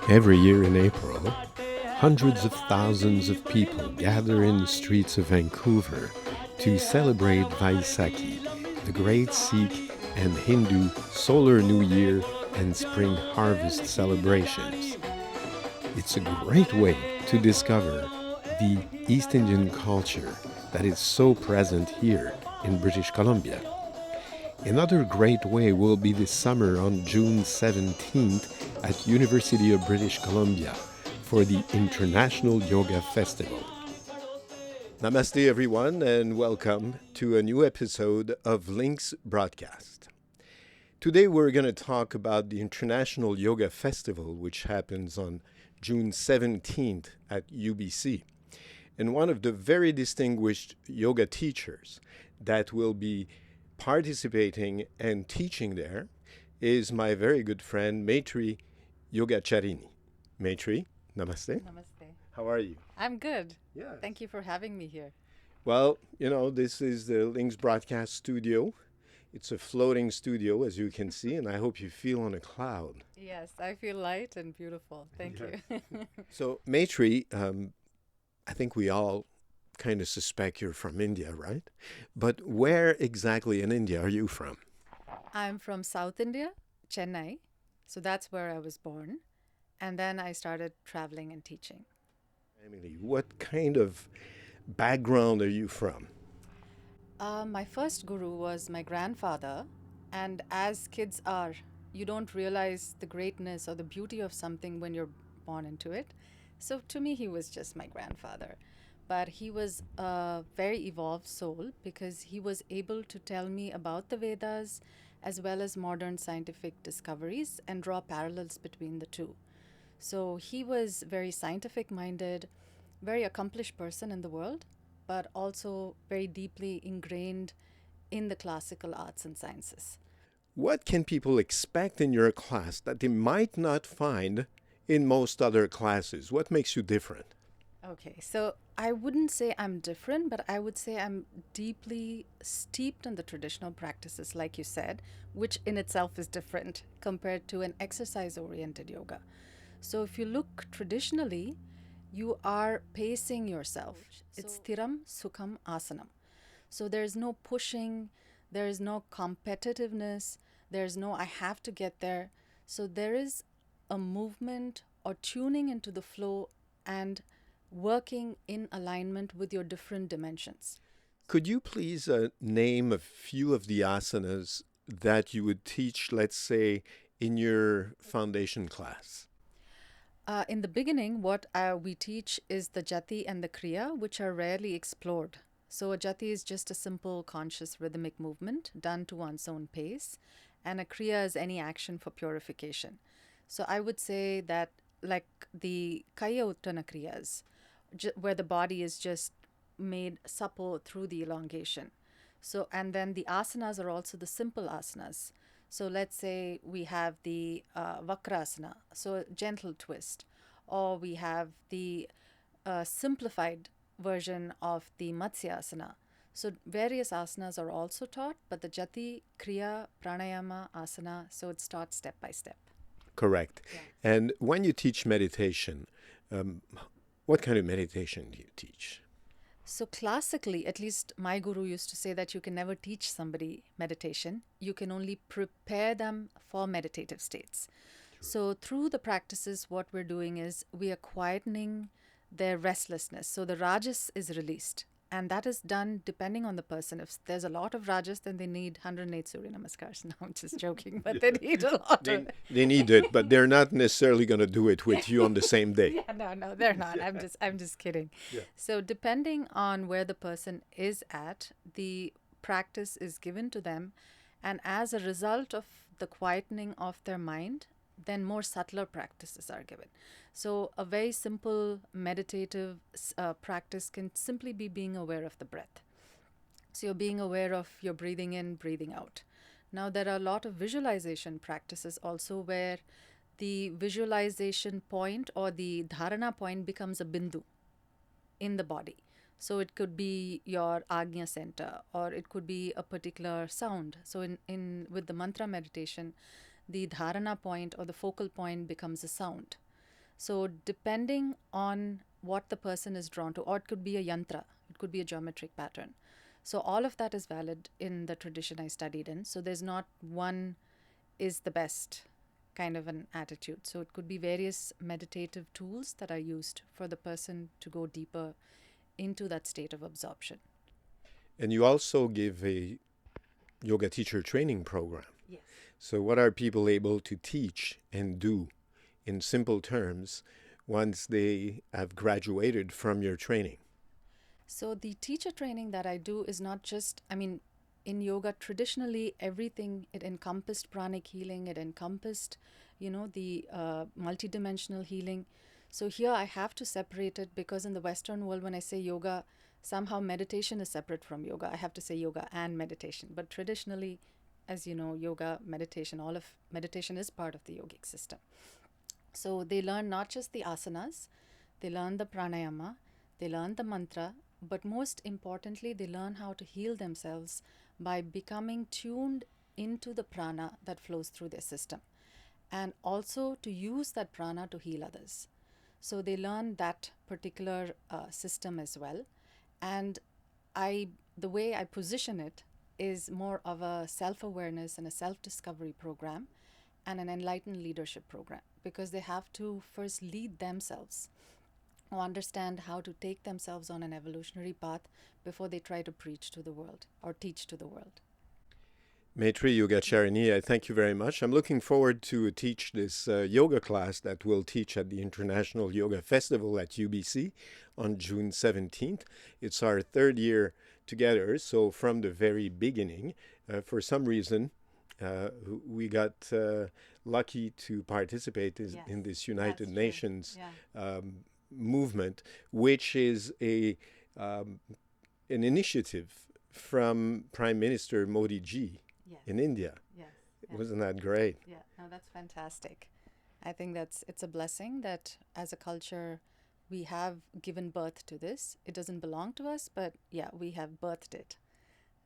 Every year in April, hundreds of thousands of people gather in the streets of Vancouver to celebrate Vaisakhi, the great Sikh and Hindu solar new year and spring harvest celebrations. It's a great way to discover the East Indian culture that is so present here in British Columbia. Another great way will be this summer on June 17th at University of British Columbia for the International Yoga Festival. Namaste everyone and welcome to a new episode of Lynx Broadcast. Today we're going to talk about the International Yoga Festival, which happens on June 17th at UBC. And one of the very distinguished yoga teachers that will be participating and teaching there is my very good friend Maitri Yogacharini. Maitri, namaste. Namaste. How are you? I'm good. Yeah. Thank you for having me here. Well, this is the Lynx Broadcast studio. It's a floating studio, as you can see, and I hope you feel on a cloud. Yes, I feel light and beautiful. Thank you. So, Maitri, I think we all kind of suspect you're from India, right? But where exactly in India are you from? I'm from South India, Chennai. So that's where I was born. And then I started traveling and teaching. Emily, what kind of background are you from? My first guru was my grandfather. And as kids are, you don't realize the greatness or the beauty of something when you're born into it. So to me, he was just my grandfather. But he was a very evolved soul because he was able to tell me about the Vedas as well as modern scientific discoveries and draw parallels between the two. So he was very scientific minded, very accomplished person in the world, but also very deeply ingrained in the classical arts and sciences. What can people expect in your class that they might not find in most other classes? What makes you different? Okay, so I wouldn't say I'm different, but I would say I'm deeply steeped in the traditional practices, like you said, which in itself is different compared to an exercise-oriented yoga. So if you look traditionally, you are pacing yourself. It's Thiram Sukham Asanam. So there's no pushing, there is no competitiveness, there's no I have to get there. So there is a movement or tuning into the flow and working in alignment with your different dimensions. Could you please name a few of the asanas that you would teach, let's say, in your foundation class? In the beginning, what we teach is the jati and the kriya, which are rarely explored. So a jati is just a simple conscious rhythmic movement done to one's own pace, and a kriya is any action for purification. So I would say that like the kaya uttana kriyas, where the body is just made supple through the elongation. So, and then the asanas are also the simple asanas. So let's say we have the vakrasana, so gentle twist, or we have the simplified version of the matsyasana. So various asanas are also taught, but the jati, kriya, pranayama, asana, so it's taught step by step. Correct. Yeah. And when you teach meditation, what kind of meditation do you teach? So classically, at least my guru used to say that you can never teach somebody meditation. You can only prepare them for meditative states. True. So through the practices, what we're doing is we are quietening their restlessness. So the rajas is released. And that is done depending on the person. If there's a lot of rajas, then they need 108 Surya Namaskars. No, I'm just joking, but they need a lot of it. They need it, but they're not necessarily going to do it with you on the same day. Yeah, no, they're not. I'm just kidding. Yeah. So depending on where the person is at, the practice is given to them. And as a result of the quietening of their mind, then more subtler practices are given. So a very simple meditative practice can simply be being aware of the breath. So you're being aware of your breathing in, breathing out. Now there are a lot of visualization practices also where the visualization point or the dharana point becomes a bindu in the body. So it could be your Agnya center, or it could be a particular sound. So in with the mantra meditation, the dharana point or the focal point becomes a sound. So depending on what the person is drawn to, or it could be a yantra, it could be a geometric pattern. So all of that is valid in the tradition I studied in. So there's not one is the best kind of an attitude. So it could be various meditative tools that are used for the person to go deeper into that state of absorption. And you also give a yoga teacher training program. Yes. So what are people able to teach and do in simple terms once they have graduated from your training? So the teacher training that I do is not just, in yoga, traditionally, everything, it encompassed pranic healing, it encompassed, the multidimensional healing. So here I have to separate it because in the Western world, when I say yoga, somehow meditation is separate from yoga. I have to say yoga and meditation. But traditionally, as you know, yoga, meditation, all of meditation is part of the yogic system. So they learn not just the asanas, they learn the pranayama, they learn the mantra, but most importantly, they learn how to heal themselves by becoming tuned into the prana that flows through their system, and also to use that prana to heal others. So they learn that particular system as well. And the way I position it is more of a self-awareness and a self-discovery program and an enlightened leadership program, because they have to first lead themselves or understand how to take themselves on an evolutionary path before they try to preach to the world or teach to the world. Maitri Yogacharini, I thank you very much. I'm looking forward to teach this yoga class that we'll teach at the International Yoga Festival at UBC on June 17th. It's our third year together, so from the very beginning, for some reason, we got lucky to participate in this United Nations movement, which is an initiative from Prime Minister Modi ji in India. Yes. Wasn't that great? Yeah, no, that's fantastic. I think it's a blessing that as a culture we have given birth to this. It doesn't belong to us, but yeah, we have birthed it.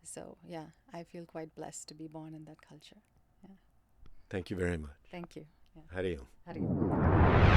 So yeah, I feel quite blessed to be born in that culture. Yeah. Thank you very much. Thank you. Yeah. Hari Om. Hari Om.